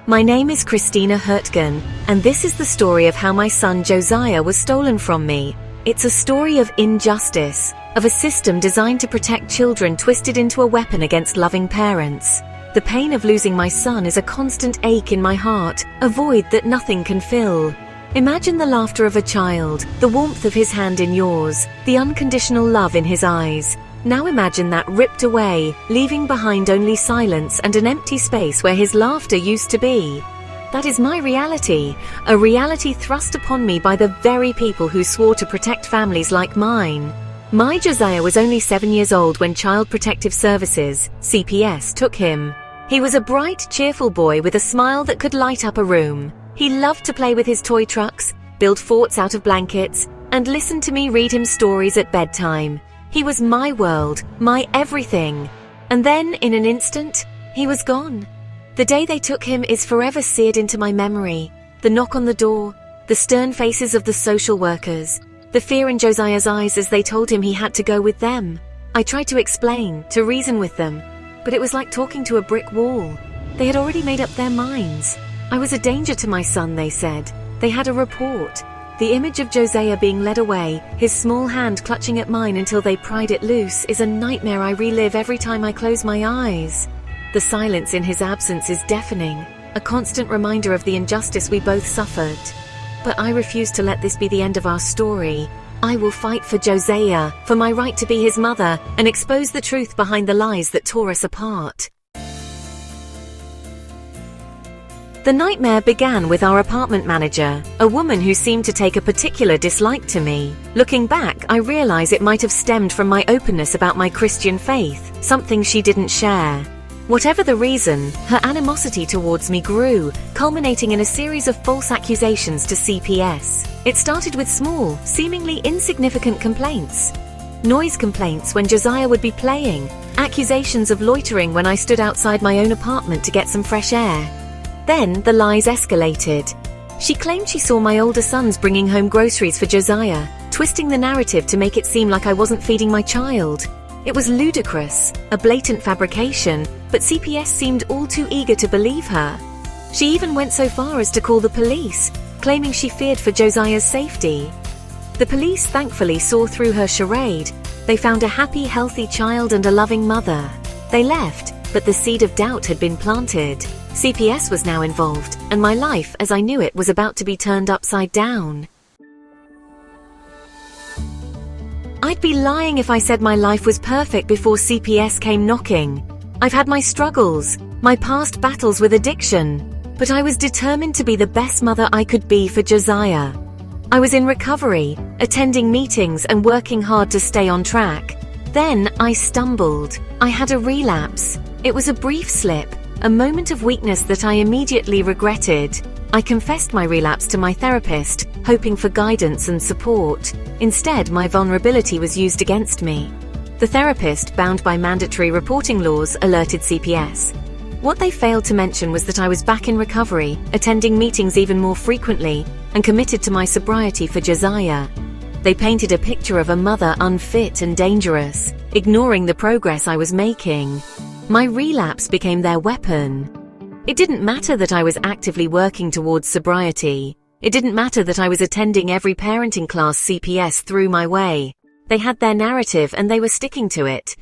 My name is Christina Hurtgen, and this is the story of how my son Josiah was stolen from me. It's a story of injustice, of a system designed to protect children twisted into a weapon against loving parents. The pain of losing my son is a constant ache in my heart, a void that nothing can fill. Imagine the laughter of a child, the warmth of his hand in yours, the unconditional love in his eyes. Now imagine that ripped away, leaving behind only silence and an empty space where his laughter used to be. That is my reality, a reality thrust upon me by the very people who swore to protect families like mine. My Josiah was only 7 years old when Child Protective Services, CPS, took him. He was a bright, cheerful boy with a smile that could light up a room. He loved to play with his toy trucks, build forts out of blankets, and listen to me read him stories at bedtime. He was my world, my everything. And then, in an instant, he was gone. The day they took him is forever seared into my memory. The knock on the door, the stern faces of the social workers, the fear in Josiah's eyes as they told him he had to go with them. I tried to explain, to reason with them, but it was like talking to a brick wall. They had already made up their minds. I was a danger to my son, they said. They had a report. The image of Josiah being led away, his small hand clutching at mine until they pried it loose, is a nightmare I relive every time I close my eyes. The silence in his absence is deafening, a constant reminder of the injustice we both suffered. But I refuse to let this be the end of our story. I will fight for Josiah, for my right to be his mother, and expose the truth behind the lies that tore us apart. The nightmare began with our apartment manager, a woman who seemed to take a particular dislike to me. Looking back, I realize it might have stemmed from my openness about my Christian faith, something she didn't share. Whatever the reason, her animosity towards me grew, culminating in a series of false accusations to CPS. It started with small, seemingly insignificant complaints. Noise complaints when Josiah would be playing, accusations of loitering when I stood outside my own apartment to get some fresh air. Then the lies escalated. She claimed she saw my older sons bringing home groceries for Josiah, twisting the narrative to make it seem like I wasn't feeding my child. It was ludicrous, a blatant fabrication, but CPS seemed all too eager to believe her. She even went so far as to call the police, claiming she feared for Josiah's safety. The police thankfully saw through her charade. They found a happy, healthy child and a loving mother. They left, but the seed of doubt had been planted. CPS was now involved, and my life, as I knew it, was about to be turned upside down. I'd be lying if I said my life was perfect before CPS came knocking. I've had my struggles, my past battles with addiction, but I was determined to be the best mother I could be for Josiah. I was in recovery, attending meetings and working hard to stay on track. Then I stumbled. I had a relapse. It was a brief slip, a moment of weakness that I immediately regretted. I confessed my relapse to my therapist, hoping for guidance and support. Instead, my vulnerability was used against me. The therapist, bound by mandatory reporting laws, alerted CPS. What they failed to mention was that I was back in recovery, attending meetings even more frequently, and committed to my sobriety for Josiah. They painted a picture of a mother unfit and dangerous, ignoring the progress I was making. My relapse became their weapon. It didn't matter that I was actively working towards sobriety. It didn't matter that I was attending every parenting class CPS threw my way. They had their narrative and they were sticking to it.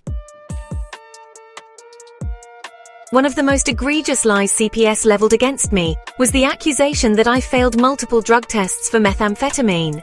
One of the most egregious lies CPS leveled against me was the accusation that I failed multiple drug tests for methamphetamine.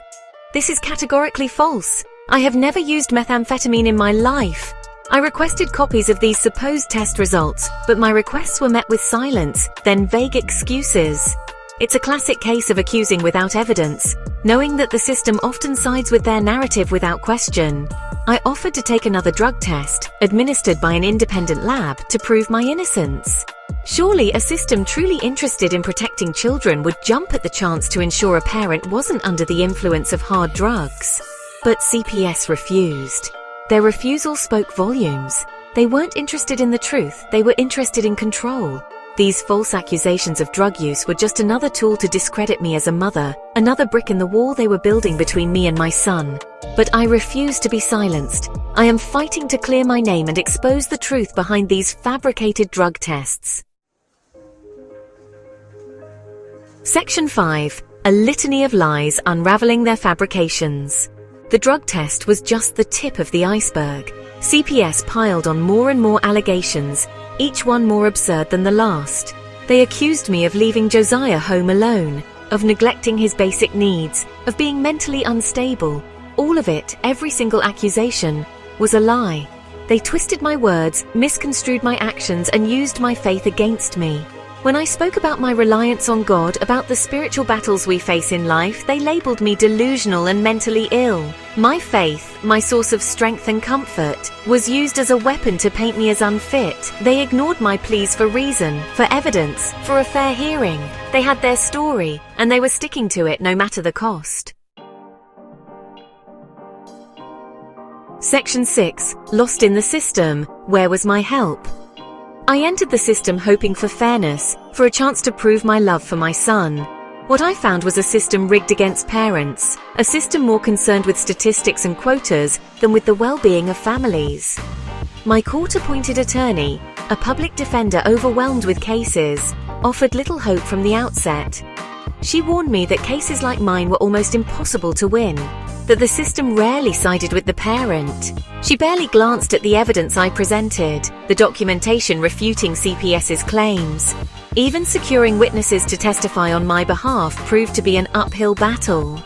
This is categorically false. I have never used methamphetamine in my life. I requested copies of these supposed test results, but my requests were met with silence, then vague excuses. It's a classic case of accusing without evidence, knowing that the system often sides with their narrative without question. I offered to take another drug test, administered by an independent lab, to prove my innocence. Surely a system truly interested in protecting children would jump at the chance to ensure a parent wasn't under the influence of hard drugs. But CPS refused. Their refusal spoke volumes. They weren't interested in the truth, they were interested in control. These false accusations of drug use were just another tool to discredit me as a mother, another brick in the wall they were building between me and my son. But I refuse to be silenced. I am fighting to clear my name and expose the truth behind these fabricated drug tests. Section 5. A litany of lies unraveling their fabrications. The drug test was just the tip of the iceberg. CPS piled on more and more allegations, each one more absurd than the last. They accused me of leaving Josiah home alone, of neglecting his basic needs, of being mentally unstable. All of it, every single accusation, was a lie. They twisted my words, misconstrued my actions, and used my faith against me. When I spoke about my reliance on God, about the spiritual battles we face in life, they labeled me delusional and mentally ill. My faith, my source of strength and comfort, was used as a weapon to paint me as unfit. They ignored my pleas for reason, for evidence, for a fair hearing. They had their story, and they were sticking to it no matter the cost. Section 6. Lost in the system. Where was my help? I entered the system hoping for fairness, for a chance to prove my love for my son. What I found was a system rigged against parents, a system more concerned with statistics and quotas than with the well-being of families. My court-appointed attorney, a public defender overwhelmed with cases, offered little hope from the outset. She warned me that cases like mine were almost impossible to win, that the system rarely sided with the parent. She barely glanced at the evidence I presented, the documentation refuting CPS's claims. Even securing witnesses to testify on my behalf proved to be an uphill battle.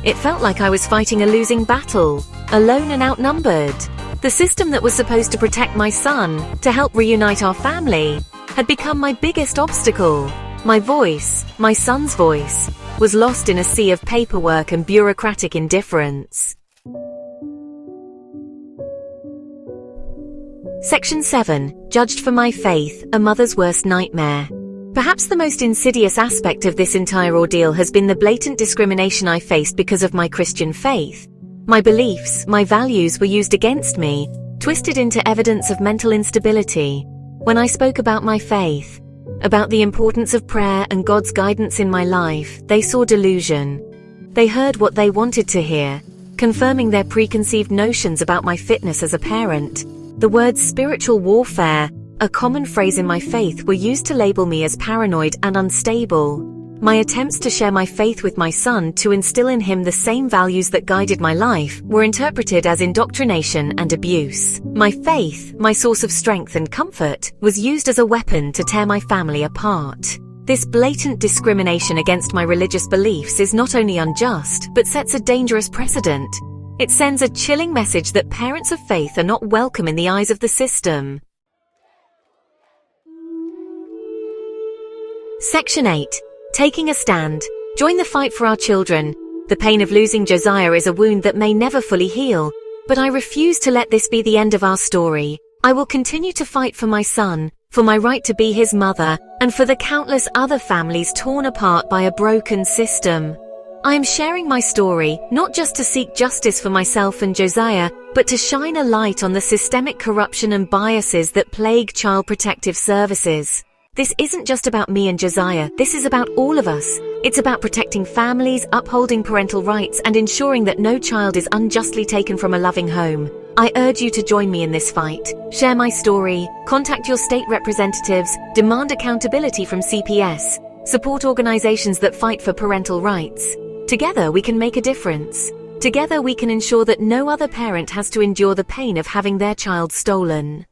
It felt like I was fighting a losing battle, alone and outnumbered. The system that was supposed to protect my son, to help reunite our family, had become my biggest obstacle. My voice, my son's voice, was lost in a sea of paperwork and bureaucratic indifference. Section 7. Judged for my faith, a mother's worst nightmare. Perhaps the most insidious aspect of this entire ordeal has been the blatant discrimination I faced because of my Christian faith. My beliefs, my values were used against me, twisted into evidence of mental instability. When I spoke about my faith, about the importance of prayer and God's guidance in my life, they saw delusion. They heard what they wanted to hear, confirming their preconceived notions about my fitness as a parent. The words spiritual warfare, a common phrase in my faith, were used to label me as paranoid and unstable. My attempts to share my faith with my son, to instill in him the same values that guided my life, were interpreted as indoctrination and abuse. My faith, my source of strength and comfort, was used as a weapon to tear my family apart. This blatant discrimination against my religious beliefs is not only unjust, but sets a dangerous precedent. It sends a chilling message that parents of faith are not welcome in the eyes of the system. Section 8. Taking a stand. Join the fight for our children. The pain of losing Josiah is a wound that may never fully heal, but I refuse to let this be the end of our story. I will continue to fight for my son, for my right to be his mother, and for the countless other families torn apart by a broken system. I am sharing my story, not just to seek justice for myself and Josiah, but to shine a light on the systemic corruption and biases that plague child protective services. This isn't just about me and Josiah, this is about all of us. It's about protecting families, upholding parental rights, and ensuring that no child is unjustly taken from a loving home. I urge you to join me in this fight. Share my story, contact your state representatives, demand accountability from CPS, support organizations that fight for parental rights. Together we can make a difference. Together we can ensure that no other parent has to endure the pain of having their child stolen.